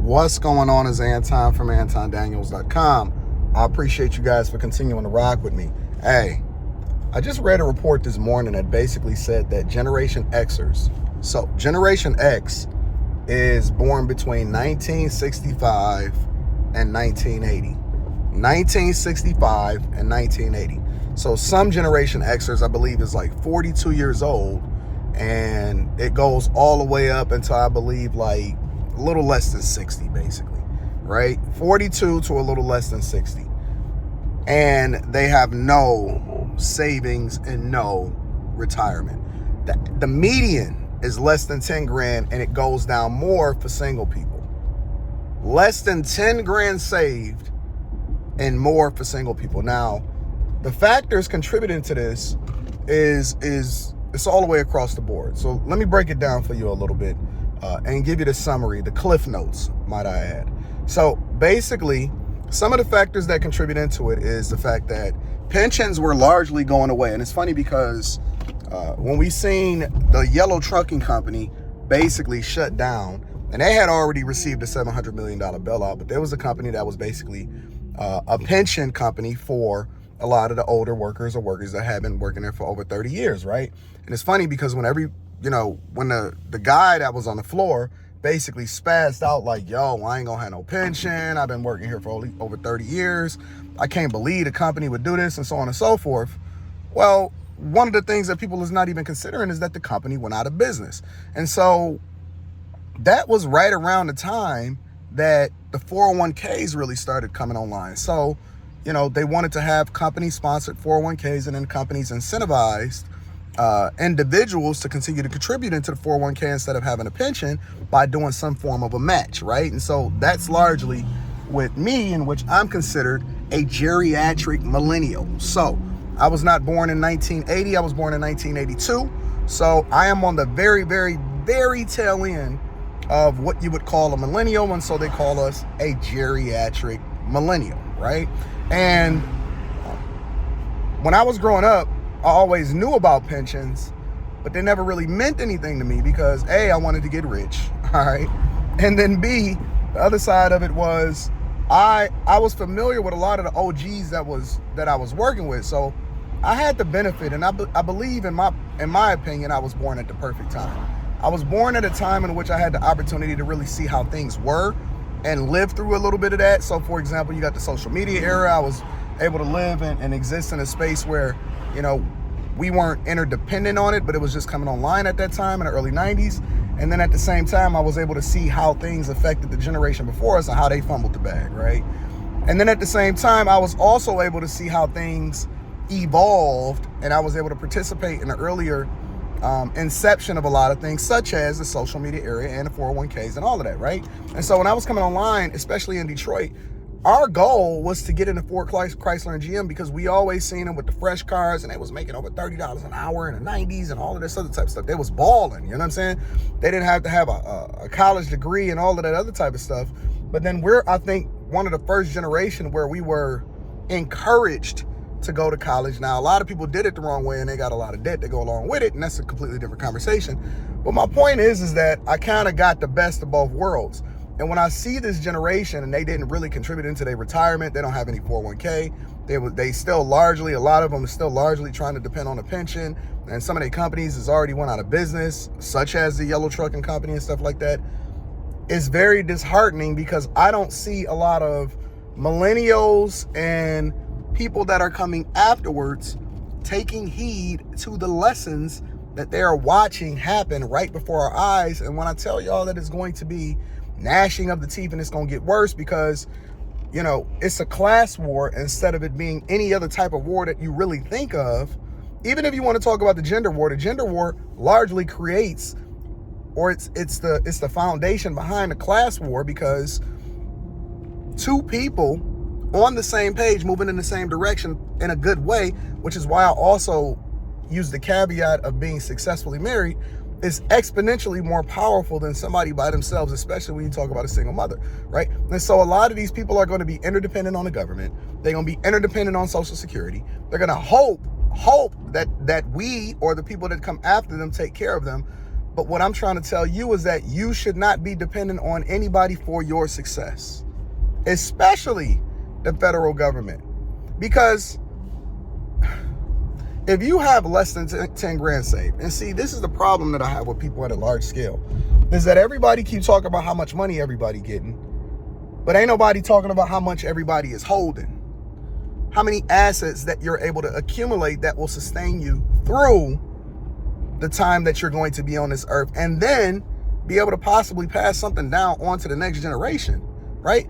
What's going on is Anton from AntonDaniels.com. I appreciate you guys for continuing to rock with me. Hey, I just read a report this morning that basically said that Generation Xers, so Generation X is born between 1965 and 1980. 1965 and 1980. So some Generation Xers, I believe, is like 42 years old, and it goes all the way up until I believe like a little less than 60, basically, right? 42 to a little less than 60. And they have no savings and no retirement. The median is less than 10 grand, and it goes down more for single people. Less than 10 grand saved and more for single people. Now, the factors contributing to this is it's all the way across the board. So let me break it down for you a little bit and give you the summary, the cliff notes, might I add. So basically, some of the factors that contribute into it is the fact that pensions were largely going away. And it's funny because when we seen the yellow trucking company basically shut down, and they had already received a $700 million bailout, but there was a company that was basically a pension company for a lot of the older workers or workers that have been working there for over 30 years, right? And it's funny because when the guy that was on the floor basically spazzed out like, yo, I ain't gonna have no pension. I've been working here for over 30 years. I can't believe the company would do this, and so on and so forth. Well, one of the things that people is not even considering is that the company went out of business. And so that was right around the time that the 401ks really started coming online. So, they wanted to have company-sponsored 401ks, and then companies incentivized individuals to continue to contribute into the 401k instead of having a pension by doing some form of a match, right? And so that's largely with me, in which I'm considered a geriatric millennial. So I was not born in 1980. I was born in 1982. So I am on the very, very, very tail end of what you would call a millennial, and so they call us a geriatric millennial, right? And when I was growing up, I always knew about pensions, but they never really meant anything to me because A, I wanted to get rich, all right? And then B, the other side of it was I was familiar with a lot of the OGs that I was working with. So I had the benefit, and I believe in my opinion, I was born at the perfect time. I was born at a time in which I had the opportunity to really see how things were and live through a little bit of that. So for example, you got the social media era. I was able to live and exist in a space where, we weren't interdependent on it, but it was just coming online at that time in the early 90s. And then at the same time, I was able to see how things affected the generation before us and how they fumbled the bag, right? And then at the same time, I was also able to see how things evolved, and I was able to participate in the earlier inception of a lot of things, such as the social media area and the 401ks and all of that, right? And so when I was coming online, especially in Detroit, our goal was to get into Ford, Chrysler, and GM because we always seen them with the fresh cars, and they was making over $30 an hour in the 90s and all of this other type of stuff. They was balling, you know what I'm saying? They didn't have to have a college degree and all of that other type of stuff. But then we're, I think, one of the first generation where we were encouraged to go to college. Now, a lot of people did it the wrong way, and they got a lot of debt to go along with it, and that's a completely different conversation. But my point is that I kind of got the best of both worlds. And when I see this generation and they didn't really contribute into their retirement, they don't have any 401k. They still largely, a lot of them are still largely trying to depend on a pension. And some of their companies has already went out of business, such as the yellow trucking company and stuff like that. It's very disheartening because I don't see a lot of millennials and people that are coming afterwards taking heed to the lessons that they are watching happen right before our eyes. And when I tell y'all that it's going to be gnashing of the teeth and it's going to get worse because, it's a class war instead of it being any other type of war that you really think of. Even if you want to talk about the gender war largely creates, or it's the foundation behind the class war, because two people on the same page moving in the same direction in a good way, which is why I also use the caveat of being successfully married, is exponentially more powerful than somebody by themselves, especially when you talk about a single mother, right? And so a lot of these people are going to be interdependent on the government. They're going to be interdependent on Social Security. They're going to hope that we or the people that come after them take care of them. But what I'm trying to tell you is that you should not be dependent on anybody for your success, especially the federal government. Because if you have less than 10 grand saved, and see, this is the problem that I have with people at a large scale, is that everybody keeps talking about how much money everybody getting, but ain't nobody talking about how much everybody is holding. How many assets that you're able to accumulate that will sustain you through the time that you're going to be on this earth, and then be able to possibly pass something down onto the next generation, right?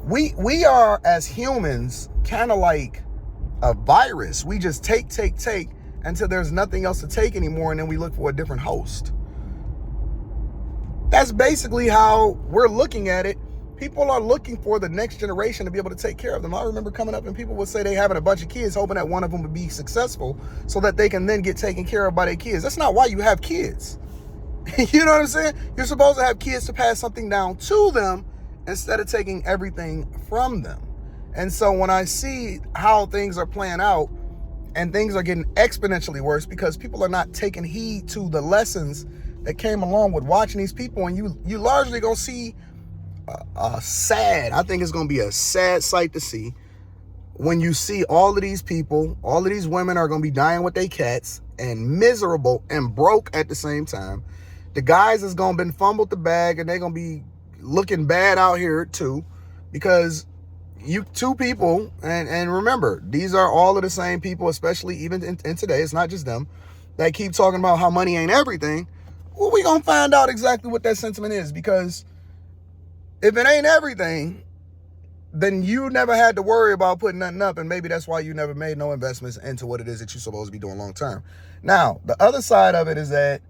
We are, as humans, kind of like a virus. We just take until there's nothing else to take anymore, and then we look for a different host. That's basically how we're looking at it. People are looking for the next generation to be able to take care of them. I remember coming up and people would say they having a bunch of kids, hoping that one of them would be successful so that they can then get taken care of by their kids. That's not why you have kids. You know what I'm saying? You're supposed to have kids to pass something down to them instead of taking everything from them. And so when I see how things are playing out and things are getting exponentially worse because people are not taking heed to the lessons that came along with watching these people, and you largely gonna see I think it's going to be a sad sight to see when you see all of these people, all of these women are going to be dying with their cats and miserable and broke at the same time. The guys is going to been fumbled the bag, and they're going to be looking bad out here too, because you two people, and remember, these are all of the same people, especially even in today, it's not just them, that keep talking about how money ain't everything. Well, we going to find out exactly what that sentiment is, because if it ain't everything, then you never had to worry about putting nothing up, and maybe that's why you never made no investments into what it is that you're supposed to be doing long term. Now, the other side of it is that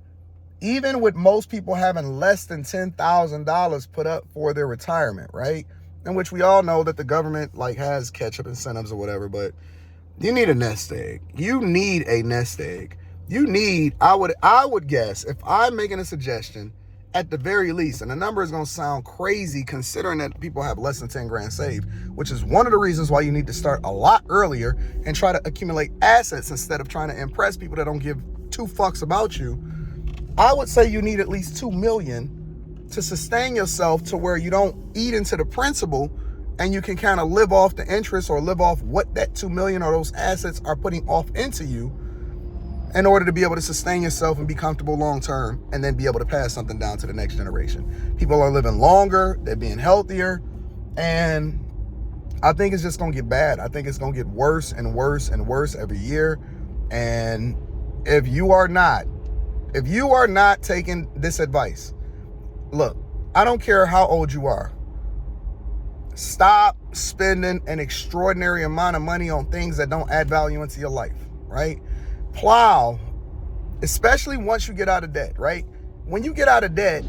even with most people having less than $10,000 put up for their retirement, right? In which we all know that the government has catch-up incentives or whatever, but you need a nest egg. You need a nest egg. You need, I would guess, if I'm making a suggestion, at the very least, and the number is going to sound crazy considering that people have less than 10 grand saved, which is one of the reasons why you need to start a lot earlier and try to accumulate assets instead of trying to impress people that don't give two fucks about you. I would say you need at least 2 million to sustain yourself to where you don't eat into the principal, and you can kind of live off the interest or live off what that 2 million or those assets are putting off into you, in order to be able to sustain yourself and be comfortable long term, and then be able to pass something down to the next generation. People are living longer, they're being healthier, and I think it's just gonna get bad. I think it's gonna get worse and worse and worse every year. And if you are not taking this advice, look, I don't care how old you are, stop spending an extraordinary amount of money on things that don't add value into your life, right? Plow, especially once you get out of debt, right? When you get out of debt,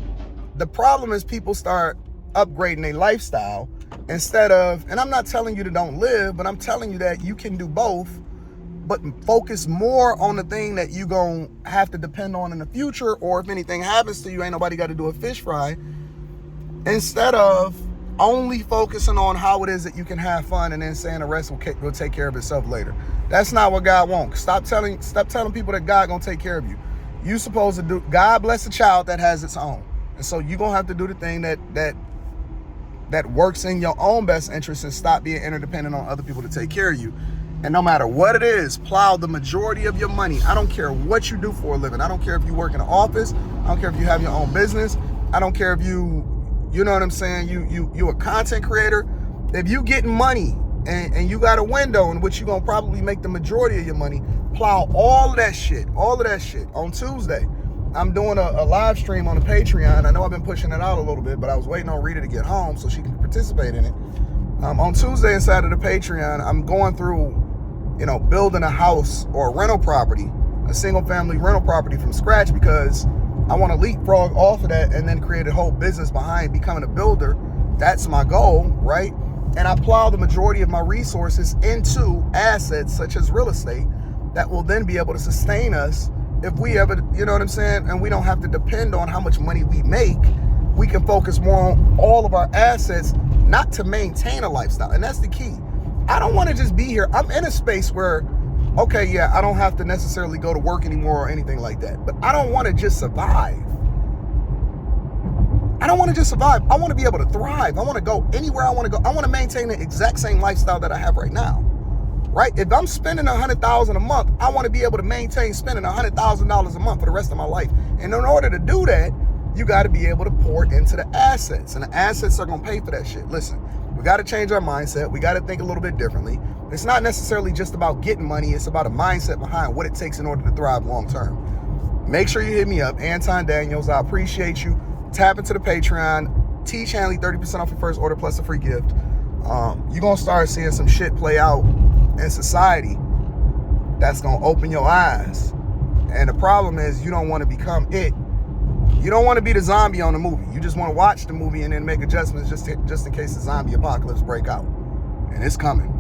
the problem is people start upgrading their lifestyle instead of, and I'm not telling you to don't live, but I'm telling you that you can do both, but focus more on the thing that you gonna have to depend on in the future, or if anything happens to you, ain't nobody got to do a fish fry, instead of only focusing on how it is that you can have fun and then saying the rest will take care of itself later. That's not what God wants. Stop telling people that God gonna take care of you. You supposed to do, God bless a child that has its own. And so you're gonna have to do the thing that works in your own best interest, and stop being interdependent on other people to take care of you. And no matter what it is, plow the majority of your money. I don't care what you do for a living. I don't care if you work in an office. I don't care if you have your own business. I don't care if you know what I'm saying, you a content creator. If you getting money and you got a window in which you're gonna probably make the majority of your money, plow all of that shit. On Tuesday, I'm doing a live stream on the Patreon. I know I've been pushing it out a little bit, but I was waiting on Rita to get home so she can participate in it. On Tuesday inside of the Patreon, I'm going through, building a house or a rental property, a single family rental property from scratch, because I want to leapfrog off of that and then create a whole business behind becoming a builder. That's my goal, right? And I plow the majority of my resources into assets such as real estate that will then be able to sustain us if we ever, you know what I'm saying? And we don't have to depend on how much money we make. We can focus more on all of our assets, not to maintain a lifestyle. And that's the key. I don't want to just be here. I'm in a space where, okay, yeah, I don't have to necessarily go to work anymore or anything like that, but I don't want to just survive. I don't want to just survive. I want to be able to thrive. I want to go anywhere I want to go. I want to maintain the exact same lifestyle that I have right now. Right? If I'm spending $100,000 a month, I want to be able to maintain spending $100,000 a month for the rest of my life. And in order to do that, you got to be able to pour into the assets, and the assets are going to pay for that shit. Listen, we got to change our mindset. We got to think a little bit differently. It's not necessarily just about getting money. It's about a mindset behind what it takes in order to thrive long term. Make sure you hit me up, Anton Daniels. I appreciate you. Tap into the Patreon. Teach Hanley 30% off your first order plus a free gift. You're going to start seeing some shit play out in society that's going to open your eyes. And the problem is you don't want to become it. You don't want to be the zombie on the movie. You just want to watch the movie and then make adjustments just in case the zombie apocalypse break out. And it's coming.